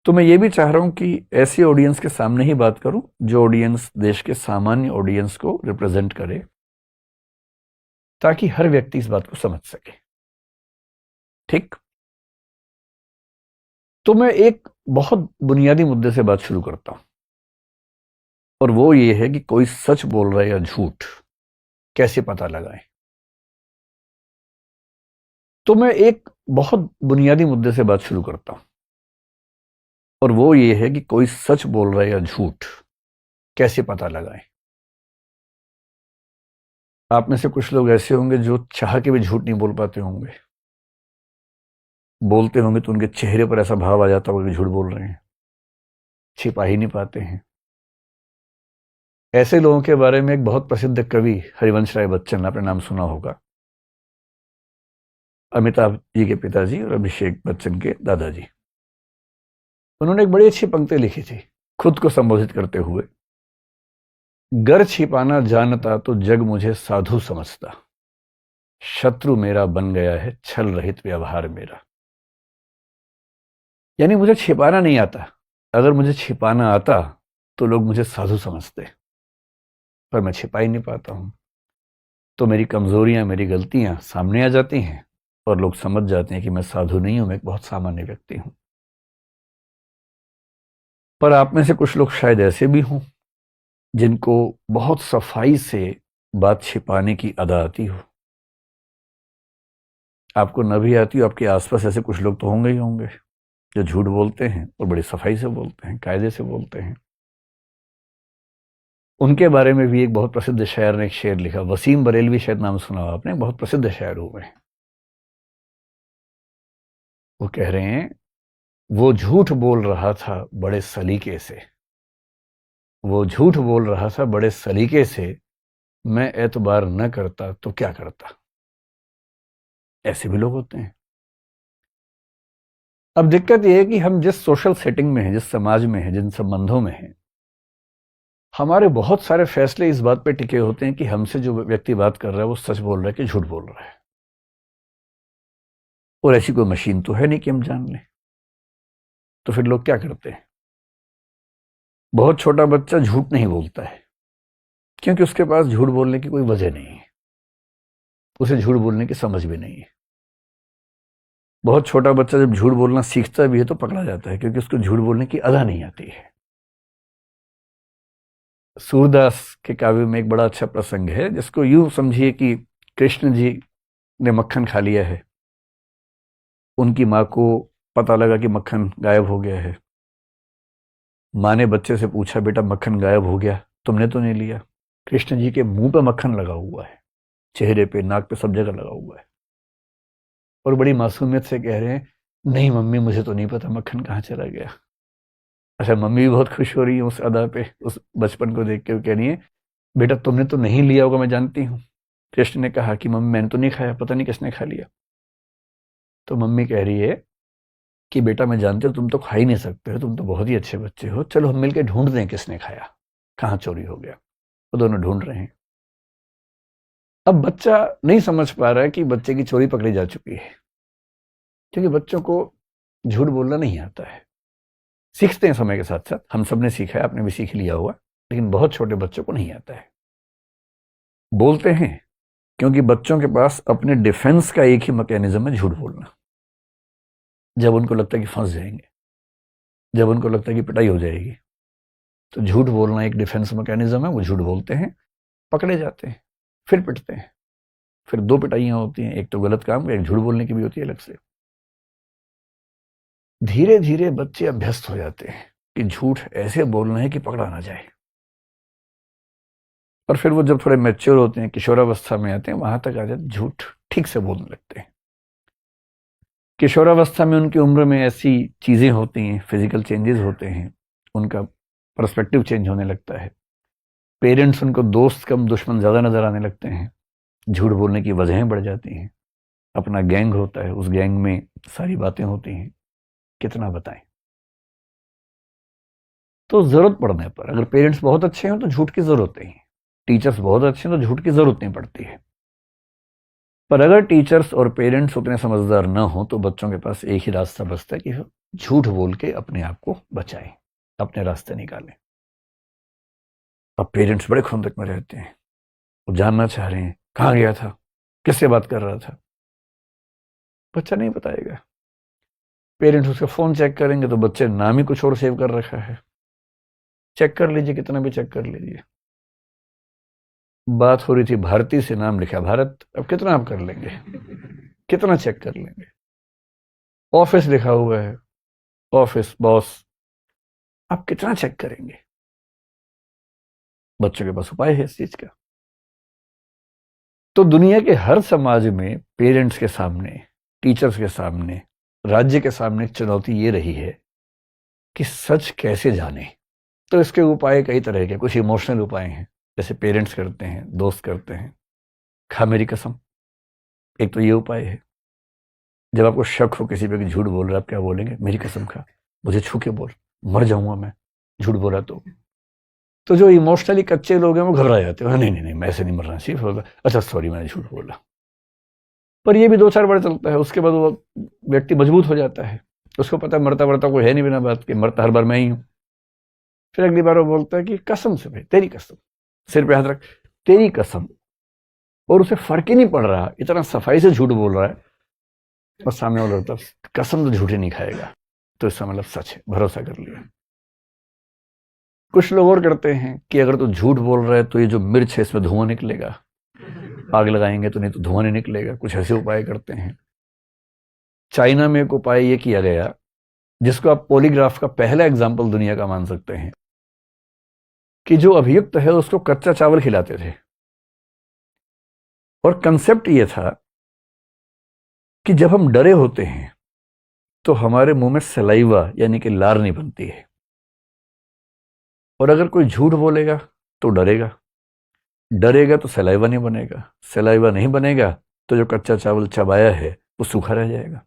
तो मैं ये भी चाह रहा हूं कि ऐसी ऑडियंस के सामने ही बात करूं जो ऑडियंस देश के सामान्य ऑडियंस को रिप्रेजेंट करे, ताकि हर व्यक्ति इस बात को समझ सके। ठीक। तो मैं एक बहुत बुनियादी मुद्दे से बात शुरू करता हूं, और वो ये है कि कोई सच बोल रहा है या झूठ कैसे पता लगाएं। तो मैं एक बहुत बुनियादी मुद्दे से बात शुरू करता हूं, और वो ये है कि कोई सच बोल रहा है या झूठ कैसे पता लगाएं। आप में से कुछ लोग ऐसे होंगे जो चाह के भी झूठ नहीं बोल पाते होंगे, बोलते होंगे तो उनके चेहरे पर ऐसा भाव आ जाता होगा कि झूठ बोल रहे हैं, छिपा ही नहीं पाते हैं। ऐसे लोगों के बारे में एक बहुत प्रसिद्ध कवि हरिवंश राय बच्चन, आपने नाम सुना होगा, अमिताभ जी के पिताजी और अभिषेक बच्चन के दादाजी। उन्होंने एक बड़ी अच्छी पंक्ति लिखी थी खुद को संबोधित करते हुए, गर छिपाना जानता तो जग मुझे साधु समझता, शत्रु मेरा बन गया है छल रहित व्यवहार मेरा। यानी मुझे छिपाना नहीं आता, अगर मुझे छिपाना आता तो लोग मुझे साधु समझते, पर मैं छिपा ही नहीं पाता हूं। तो मेरी कमजोरियां, मेरी गलतियां सामने आ जाती हैं और लोग समझ जाते हैं कि मैं साधु नहीं हूं, मैं एक बहुत सामान्य व्यक्ति हूं। पर आप में से कुछ लोग शायद ऐसे भी हों जिनको बहुत सफाई से बात छिपाने की अदा आती हो। आपको न भी आती हो, आपके आसपास ऐसे कुछ लोग तो होंगे ही होंगे जो झूठ बोलते हैं और बड़ी सफाई से बोलते हैं, कायदे से बोलते हैं। उनके बारे में भी एक बहुत प्रसिद्ध शायर ने एक शेर लिखा, वसीम बरेलवी, शायद नाम सुना हो आपने, बहुत प्रसिद्ध शायर हुए हैं। वो कह रहे हैं, वो झूठ बोल रहा था बड़े सलीके से, वो झूठ बोल रहा था बड़े सलीके से, मैं एतबार न करता तो क्या करता। ऐसे भी लोग होते हैं। अब दिक्कत यह है कि हम जिस सोशल सेटिंग में हैं, जिस समाज में हैं, जिन संबंधों में हैं, हमारे बहुत सारे फैसले इस बात पे टिके होते हैं कि हमसे जो व्यक्ति बात कर रहा है वो सच बोल रहा है कि झूठ बोल रहा है। और ऐसी कोई मशीन तो है नहीं कि हम जान लें। तो फिर लोग क्या करते हैं? बहुत छोटा बच्चा झूठ नहीं बोलता है क्योंकि उसके पास झूठ बोलने की कोई वजह नहीं है, उसे झूठ बोलने की समझ भी नहीं है। बहुत छोटा बच्चा जब झूठ बोलना सीखता भी है तो पकड़ा जाता है क्योंकि उसको झूठ बोलने की अदा नहीं आती है। सूरदास के काव्य में एक बड़ा अच्छा प्रसंग है जिसको यूं समझिए कि कृष्ण जी ने मक्खन खा लिया है, उनकी माँ को पता लगा कि मक्खन गायब हो गया है। माँ ने बच्चे से पूछा, बेटा मक्खन गायब हो गया, तुमने तो नहीं लिया? कृष्ण जी के मुंह पे मक्खन लगा हुआ है, चेहरे पे, नाक पे, सब जगह लगा हुआ है, और बड़ी मासूमियत से कह रहे हैं, नहीं मम्मी मुझे तो नहीं पता मक्खन कहाँ चला गया। अच्छा, मम्मी भी बहुत खुश हो रही है उस अदा पे, उस बचपन को देख के। कह रही है, बेटा तुमने तो नहीं लिया होगा, मैं जानती हूँ। कृष्ण ने कहा कि मम्मी मैंने तो नहीं खाया, पता नहीं किसने खा लिया। तो मम्मी कह रही है कि बेटा मैं जानती हूँ तुम तो खा ही नहीं सकते हो, तुम तो बहुत ही अच्छे बच्चे हो, चलो हम मिलकर ढूंढ दें किसने खाया, कहाँ चोरी हो गया। वो दोनों ढूंढ रहे हैं। अब बच्चा नहीं समझ पा रहा है कि बच्चे की चोरी पकड़ी जा चुकी है, क्योंकि बच्चों को झूठ बोलना नहीं आता है। सीखते हैं समय के साथ साथ, हम सब ने सीखा है, आपने भी सीख लिया होगा, लेकिन बहुत छोटे बच्चों को नहीं आता है। बोलते हैं क्योंकि बच्चों के पास अपने डिफेंस का एक ही मैकेनिज्म है, झूठ बोलना। जब उनको लगता है कि फंस जाएंगे, जब उनको लगता है कि पिटाई हो जाएगी, तो झूठ बोलना एक डिफेंस मैकेनिज्म है। वो झूठ बोलते हैं, पकड़े जाते हैं, फिर पिटते हैं। फिर दो पिटाइयां होती हैं, एक तो गलत काम, एक झूठ बोलने की भी होती है अलग से। धीरे धीरे बच्चे अभ्यस्त हो जाते हैं कि झूठ ऐसे बोलना है कि पकड़ा ना जाए। और फिर वो जब थोड़े मैच्योर होते हैं, किशोरावस्था में आते हैं, वहां तक आ जाते, झूठ ठीक से बोलने लगते हैं। किशोरावस्था में उनकी उम्र में ऐसी चीजें होती हैं, फिजिकल चेंजेस होते हैं, उनका पर्सपेक्टिव चेंज होने लगता है। पेरेंट्स उनको दोस्त कम दुश्मन ज्यादा नजर आने लगते हैं, झूठ बोलने की वजहें बढ़ जाती हैं। अपना गैंग होता है, उस गैंग में सारी बातें होती हैं, कितना बताएं। तो जरूरत पड़ने पर, अगर पेरेंट्स बहुत अच्छे हैं तो झूठ की जरूरत नहीं है, टीचर्स बहुत अच्छे हैं तो झूठ की जरूरत नहीं पड़ती है। पर अगर टीचर्स और पेरेंट्स उतने समझदार ना हो तो बच्चों के पास एक ही रास्ता बचता है कि झूठ बोल के अपने आप को बचाएं, अपने रास्ते निकालें। अब पेरेंट्स बड़े खुंदक में रहते हैं, वो जानना चाह रहे हैं कहाँ गया था, किससे बात कर रहा था। बच्चा नहीं बताएगा। पेरेंट्स उसका फोन चेक करेंगे तो बच्चे ने नाम ही कुछ और सेव कर रखा है। चेक कर लीजिए, कितना भी चेक कर लीजिए। बात हो रही थी भारती से, नाम लिखा भारत, अब कितना आप कर लेंगे, कितना चेक कर लेंगे। ऑफिस लिखा हुआ है, ऑफिस बॉस, आप कितना चेक करेंगे। बच्चों के पास उपाय है इस चीज का। तो दुनिया के हर समाज में पेरेंट्स के सामने, टीचर्स के सामने, राज्य के सामने एक चुनौती ये रही है कि सच कैसे जाने। तो इसके उपाय कई तरह के, कुछ इमोशनल उपाय हैं जैसे पेरेंट्स करते हैं, दोस्त करते हैं, खा मेरी कसम, एक तो ये उपाय है। जब आपको शक हो किसी पे कि झूठ बोल रहा है, आप क्या बोलेंगे, मेरी कसम खा, मुझे छू के बोल, मर जाऊंगा मैं झूठ बोला तो जो इमोशनली कच्चे लोग हैं वो घबरा जाते हैं, नहीं नहीं नहीं मैं ऐसे नहीं मरना चाहिए, अच्छा सॉरी मैंने झूठ बोला। पर ये भी 2-4 बार चलता है, उसके बाद वो व्यक्ति मजबूत हो जाता है, उसको पता है मरता मरता कोई है नहीं बिना बात के, मरता हर बार मैं ही हूं। फिर अगली बार वो बोलता है कि कसम से भाई, तेरी कसम, सिर पे हाथ रख, तेरी कसम, और उसे फर्क ही नहीं पड़ रहा, इतना सफाई से झूठ बोल रहा है, और सामने वाला होता कसम तो झूठी नहीं खाएगा, तो इसका मतलब सच है, भरोसा कर लिया। कुछ लोग और करते हैं कि अगर तो झूठ बोल रहा है तो ये जो मिर्च है इसमें धुआं निकलेगा, आग लगाएंगे तो नहीं तो धुआं नहीं निकलेगा, कुछ ऐसे उपाय करते हैं। चाइना में एक उपाय ये किया गया जिसको आप पॉलीग्राफ का पहला एग्जाम्पल दुनिया का मान सकते हैं, कि जो अभियुक्त है उसको कच्चा चावल खिलाते थे, और कंसेप्ट ये था कि जब हम डरे होते हैं तो हमारे मुंह में सलाइवा यानी कि लार नहीं बनती है, और अगर कोई झूठ बोलेगा तो डरेगा, डरेगा तो सलाइवा नहीं बनेगा, सलाइवा नहीं बनेगा तो जो कच्चा चावल चबाया है वो सूखा रह जाएगा,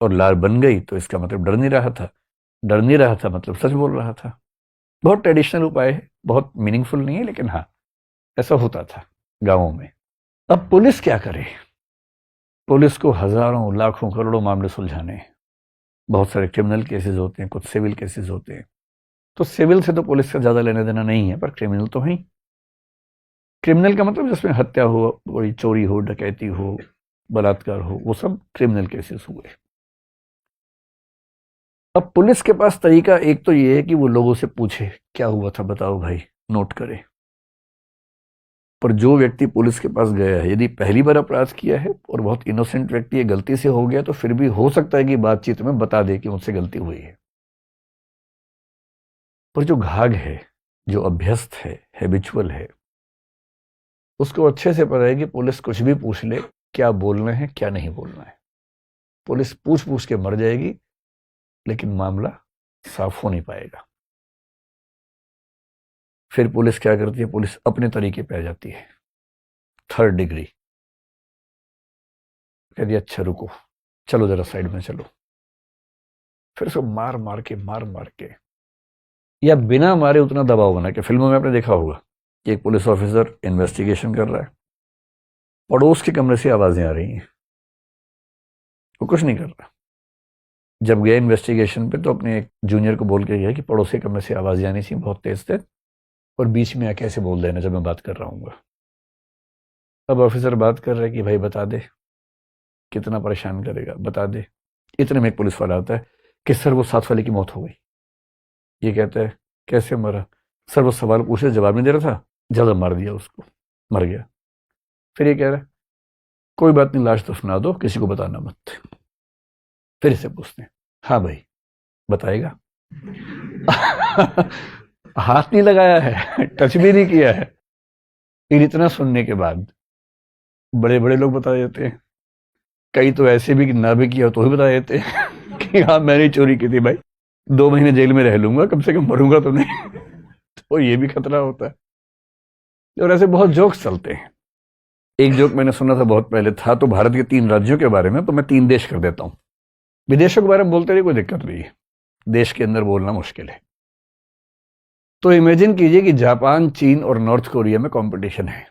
और लार बन गई तो इसका मतलब डर नहीं रहा था, डर नहीं रहा था मतलब सच बोल रहा था। बहुत ट्रेडिशनल उपाय है, बहुत मीनिंगफुल नहीं है, लेकिन हाँ ऐसा होता था गांवों में। अब पुलिस क्या करे, पुलिस को हजारों लाखों करोड़ों मामले सुलझाने हैं, बहुत सारे क्रिमिनल केसेस होते हैं, कुछ सिविल केसेस होते हैं। तो सिविल से तो पुलिस का ज्यादा लेना देना नहीं है, पर क्रिमिनल तो है ही। क्रिमिनल का मतलब जिसमें हत्या हो, कोई चोरी हो, डकैती हो, बलात्कार हो, वो सब क्रिमिनल केसेस हुए। अब पुलिस के पास तरीका एक तो ये है कि वो लोगों से पूछे क्या हुआ था, बताओ भाई, नोट करे। पर जो व्यक्ति पुलिस के पास गया है, यदि पहली बार अपराध किया है और बहुत इनोसेंट व्यक्ति है, गलती से हो गया, तो फिर भी हो सकता है कि बातचीत में बता दे कि मुझसे गलती हुई है। पर जो घाघ है, जो अभ्यस्त है, हैबिचुअल है, उसको अच्छे से पता है कि पुलिस कुछ भी पूछ ले, क्या बोलना है क्या नहीं बोलना है। पुलिस पूछ पूछ के मर जाएगी, लेकिन मामला साफ हो नहीं पाएगा। फिर पुलिस क्या करती है, पुलिस अपने तरीके पे आ जाती है, 3rd डिग्री, कह दिया अच्छा रुको, चलो जरा साइड में चलो, फिर उसको मार मार के या बिना मारे उतना दबाव बना के, फिल्मों में आपने देखा होगा कि एक पुलिस ऑफिसर इन्वेस्टिगेशन कर रहा है, पड़ोस के कमरे से आवाजें आ रही हैं, वो कुछ नहीं कर रहा। जब गया इन्वेस्टिगेशन पे तो अपने एक जूनियर को बोल के गया कि पड़ोसी कमरे से आवाजें आनी चाहिए बहुत तेज तेज, और बीच में आके ऐसे बोल देना जब मैं बात कर रहा हूँ। अब ऑफिसर बात कर रहा है कि भाई बता दे, कितना परेशान करेगा, बता दे। इतने में एक पुलिस वाला आता है कि सर वो साथ वाले की मौत हो गई। ये कहता है कैसे मरा, सर वो सवाल पूछे जवाब नहीं दे रहा था, ज्यादा मार दिया उसको, मर गया। फिर ये कह रहा है कोई बात नहीं, लाश दफना दो, किसी को बताना मत। फिर इसे पूछते हैं हाँ भाई बताएगा। हाथ नहीं लगाया है, टच भी नहीं किया है। फिर इतना सुनने के बाद बड़े बड़े लोग बता देते हैं, कई तो ऐसे भी कि ना भी किया तो भी बता देते हैं कि हाँ मैंने चोरी की थी भाई, 2 महीने जेल में रह लूंगा, कम से कम मरूंगा तो नहीं। तो ये भी खतरा होता है। और ऐसे बहुत जोक्स चलते हैं। एक जोक मैंने सुना था बहुत पहले, था तो भारत के 3 राज्यों के बारे में, तो मैं 3 देश कर देता हूं। विदेशों के बारे में बोलते रहिए, कोई दिक्कत नहीं है, देश के अंदर बोलना मुश्किल है। तो इमेजिन कीजिए कि जापान, चीन और नॉर्थ कोरिया में कंपटीशन है।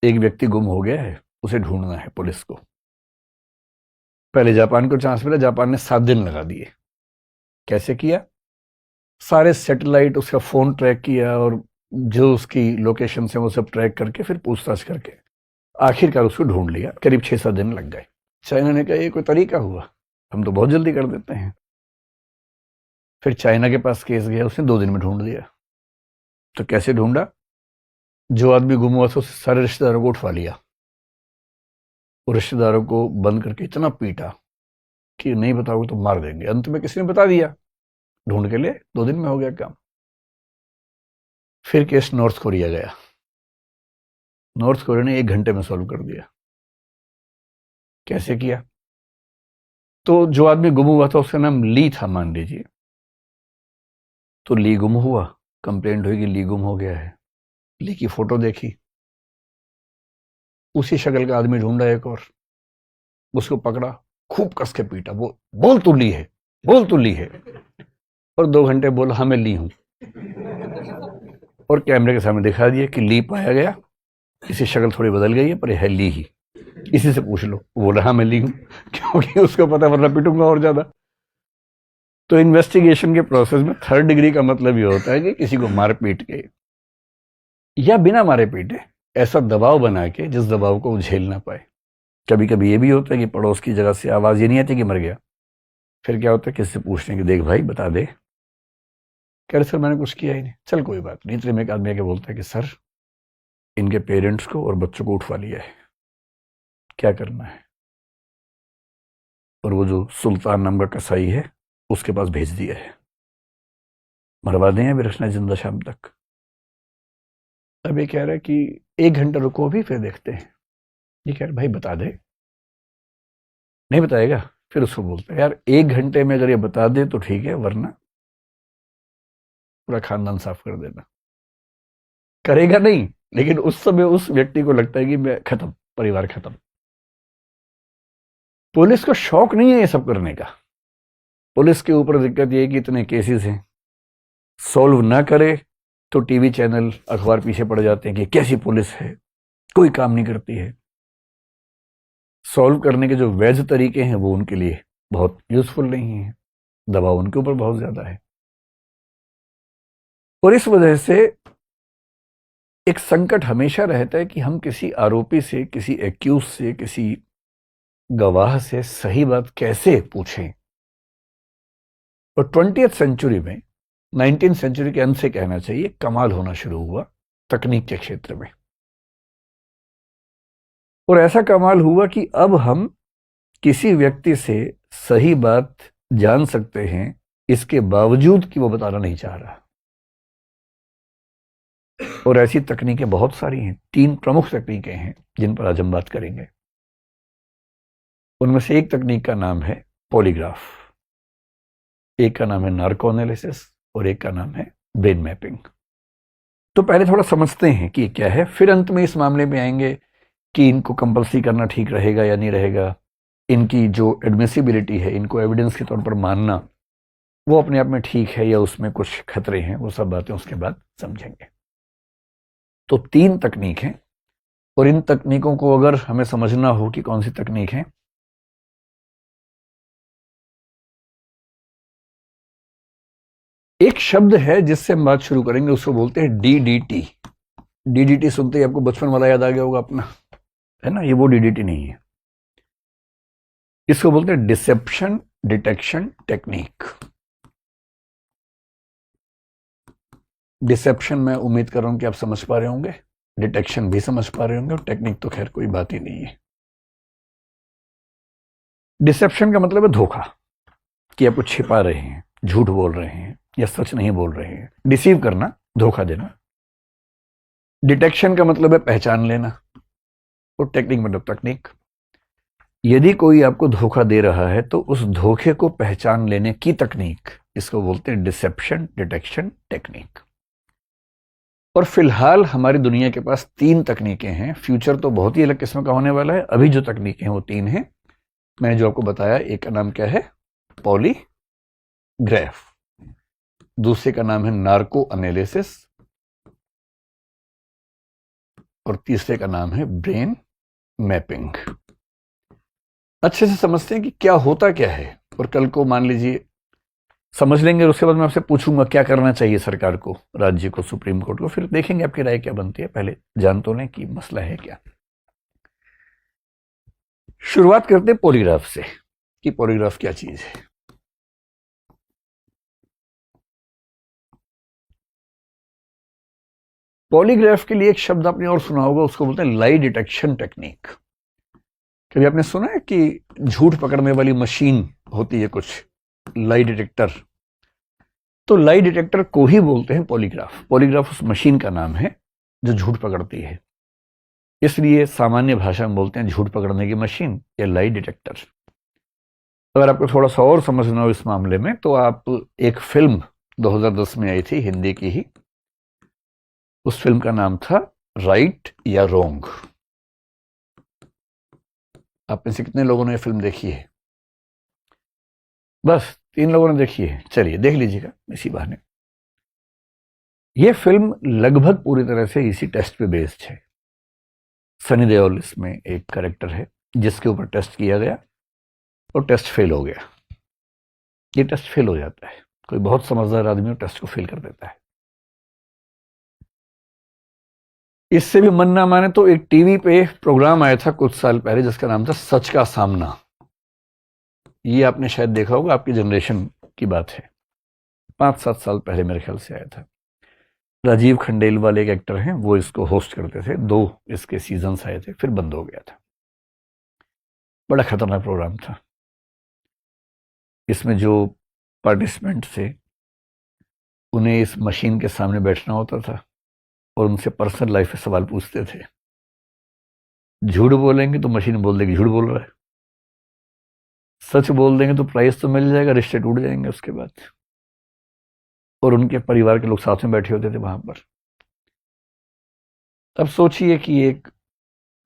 एक व्यक्ति गुम हो गया है, उसे ढूंढना है पुलिस को। पहले जापान को चांस मिला, जापान ने 7 दिन लगा दिए। कैसे किया? सारे सैटेलाइट, उसका फोन ट्रैक किया और जो उसकी लोकेशन से वो सब ट्रैक करके फिर पूछताछ करके आखिरकार उसको ढूंढ लिया। करीब 6-7 दिन लग गए। चाइना ने कहा ये कोई तरीका हुआ, हम तो बहुत जल्दी कर देते हैं। फिर चाइना के पास केस गया, उसने 2 दिन में ढूंढ लिया। तो कैसे ढूंढा? जो आदमी गुम हुआ था उससे सारे रिश्तेदारों को उठवा लिया, और रिश्तेदारों को बंद करके इतना पीटा कि नहीं बताओगे तो मार देंगे। अंत में किसी ने बता दिया, ढूंढ के लिए 2 दिन में हो गया काम। फिर केस नॉर्थ कोरिया गया, नॉर्थ कोरिया ने 1 घंटे में सॉल्व कर दिया। कैसे किया? तो जो आदमी गुम हुआ था उसका नाम ली था मान लीजिए, तो ली गुम हुआ, कंप्लेंट हुई कि ली गुम हो गया है। ली की फोटो देखी, उसी शक्ल का आदमी ढूंढा एक और, उसको पकड़ा, खूब कस के पीटा। वो बोल तू ली है, बोल तू ली है, और 2 घंटे बोला हाँ मैं ली हूं, और कैमरे के सामने दिखा दिया कि ली पाया गया, इसकी शक्ल थोड़ी बदल गई है पर यह है ली ही, इसी से पूछ लो। वो बोला हाँ मैं ली हूं, क्योंकि उसको पता वरना पीटूंगा और ज्यादा। तो इन्वेस्टिगेशन के प्रोसेस में 3rd डिग्री का मतलब ये होता है कि किसी को मार पीट के या बिना मारे पीटे ऐसा दबाव बना के जिस दबाव को वो झेल ना पाए। कभी कभी ये भी होता है कि पड़ोस की जगह से आवाज ये नहीं आती कि मर गया, फिर क्या होता है किसी से पूछने की, देख भाई बता दे। कह रहे सर मैंने कुछ किया ही नहीं। चल कोई बात नहीं। इतने में एक आदमी आके बोलता है कि सर इनके पेरेंट्स को और बच्चों को उठवा लिया है, क्या करना है? और वो जो सुल्तान नाम का कसाई है उसके पास भेज दिया है, मरवा दें अभी रखना जिंदा शाम तक। अब ये कह रहा है कि 1 घंटा रुको भी फिर देखते हैं। ये कह रहा भाई बता दे, नहीं बताएगा। फिर उसको बोलता है यार 1 घंटे में अगर ये बता दे तो ठीक है, वरना पूरा खानदान साफ कर देना। करेगा नहीं, लेकिन उस समय उस व्यक्ति को लगता है कि मैं खत्म, परिवार खत्म। पुलिस को शौक नहीं है ये सब करने का। पुलिस के ऊपर दिक्कत ये है कि इतने केसेस हैं, सॉल्व ना करे तो टीवी चैनल अखबार पीछे पड़ जाते हैं कि कैसी पुलिस है, कोई काम नहीं करती है। सॉल्व करने के जो वैध तरीके हैं वो उनके लिए बहुत यूजफुल नहीं है, दबाव उनके ऊपर बहुत ज्यादा है। और इस वजह से एक संकट हमेशा रहता है कि हम किसी आरोपी से, किसी एक्यूज से, किसी गवाह से सही बात कैसे पूछें। और 20th सेंचुरी में, 19th सेंचुरी के अंत से कहना चाहिए, कमाल होना शुरू हुआ तकनीक के क्षेत्र में। और ऐसा कमाल हुआ कि अब हम किसी व्यक्ति से सही बात जान सकते हैं, इसके बावजूद कि वो बताना नहीं चाह रहा। और ऐसी तकनीकें बहुत सारी हैं। 3 प्रमुख तकनीकें हैं जिन पर आज हम बात करेंगे। उनमें से एक तकनीक का नाम है पॉलीग्राफ, एक का नाम है नार्को एनालिसिस, और एक का नाम है ब्रेन मैपिंग। तो पहले थोड़ा समझते हैं कि क्या है, फिर अंत में इस मामले में आएंगे कि इनको कंपल्सरी करना ठीक रहेगा या नहीं रहेगा, इनकी जो एडमिसिबिलिटी है, इनको एविडेंस के तौर पर मानना, वो अपने आप में ठीक है या उसमें कुछ खतरे हैं, वो सब बातें उसके बाद समझेंगे। तो 3 तकनीक हैं, और इन तकनीकों को अगर हमें समझना हो कि कौन सी तकनीक है, एक शब्द है जिससे हम बात शुरू करेंगे, उसको बोलते हैं डीडीटी। डीडीटी सुनते ही आपको बचपन वाला याद आ गया होगा अपना, है ना? ये वो डीडीटी नहीं है, इसको बोलते हैं डिसेप्शन डिटेक्शन टेक्निक। डिसेप्शन मैं उम्मीद कर रहा हूं कि आप समझ पा रहे होंगे, डिटेक्शन भी समझ पा रहे होंगे, और टेक्निक तो खैर कोई बात ही नहीं है। डिसेप्शन का मतलब है धोखा, कि आप कुछ छिपा रहे हैं, झूठ बोल रहे हैं या सच नहीं बोल रहे हैं। डिसीव करना, धोखा देना। डिटेक्शन का मतलब है पहचान लेना, और टेक्निक मतलब तकनीक। यदि कोई आपको धोखा दे रहा है तो उस धोखे को पहचान लेने की तकनीक, इसको बोलते हैं डिसेप्शन डिटेक्शन टेक्निक। और फिलहाल हमारी दुनिया के पास 3 तकनीकें हैं। फ्यूचर तो बहुत ही अलग किस्म का होने वाला है। अभी जो तकनीकें हैं वो 3 हैं। मैंने जो आपको बताया, एक का नाम क्या है? पॉलीग्राफ, दूसरे का नाम है नार्को एनालिसिस, और तीसरे का नाम है ब्रेन मैपिंग। अच्छे से समझते हैं कि क्या होता क्या है, और कल को मान लीजिए समझ लेंगे, और उसके बाद मैं आपसे पूछूंगा क्या करना चाहिए सरकार को, राज्य को, सुप्रीम कोर्ट को, फिर देखेंगे आपकी राय क्या बनती है। पहले जान तो लें कि मसला है क्या। शुरुआत करते हैं पॉलीग्राफ से कि पॉलीग्राफ क्या चीज है। पॉलीग्राफ के लिए एक शब्द आपने और सुना होगा, उसको बोलते हैं लाई डिटेक्शन टेक्निक। कभी आपने सुना है कि झूठ पकड़ने वाली मशीन होती है कुछ, लाई डिटेक्टर, तो लाई डिटेक्टर को ही बोलते हैं पॉलीग्राफ। पॉलीग्राफ उस मशीन का नाम है जो झूठ पकड़ती है, इसलिए सामान्य भाषा में बोलते हैं झूठ पकड़ने की मशीन या लाई डिटेक्टर। अगर आपको थोड़ा सा और समझना हो इस मामले में, तो आप एक फिल्म 2010 में आई थी, हिंदी की ही, उस फिल्म का नाम था राइट या रोंग। आप में से कितने लोगों ने ये फिल्म देखी है? बस 3 लोगों ने देखी है। चलिए देख लीजिएगा इसी बहाने। यह फिल्म लगभग पूरी तरह से इसी टेस्ट पे बेस्ड है। सनी देओल इसमें एक कैरेक्टर है जिसके ऊपर टेस्ट किया गया और टेस्ट फेल हो गया। ये टेस्ट फेल हो जाता है, कोई बहुत समझदार आदमी टेस्ट को फेल कर देता है। इससे भी मन ना माने तो एक टीवी पे प्रोग्राम आया था कुछ साल पहले जिसका नाम था सच का सामना। ये आपने शायद देखा होगा, आपकी जनरेशन की बात है, 5-7 साल पहले मेरे ख्याल से आया था। राजीव खंडेलवाल एक एक्टर हैं, वो इसको होस्ट करते थे। 2 इसके सीजन्स आए थे, फिर बंद हो गया था। बड़ा खतरनाक प्रोग्राम था। इसमें जो पार्टिसिपेंट थे उन्हें इस मशीन के सामने बैठना होता था और उनसे पर्सनल लाइफ पे सवाल पूछते थे। झूठ बोलेंगे तो मशीन बोल देगी झूठ बोल रहा है, सच बोल देंगे तो प्राइस तो मिल जाएगा, रिश्ते टूट जाएंगे उसके बाद। और उनके परिवार के लोग साथ में बैठे होते थे वहां पर। अब सोचिए कि एक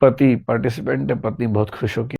पति पार्टिसिपेंट है, पत्नी बहुत खुश होकर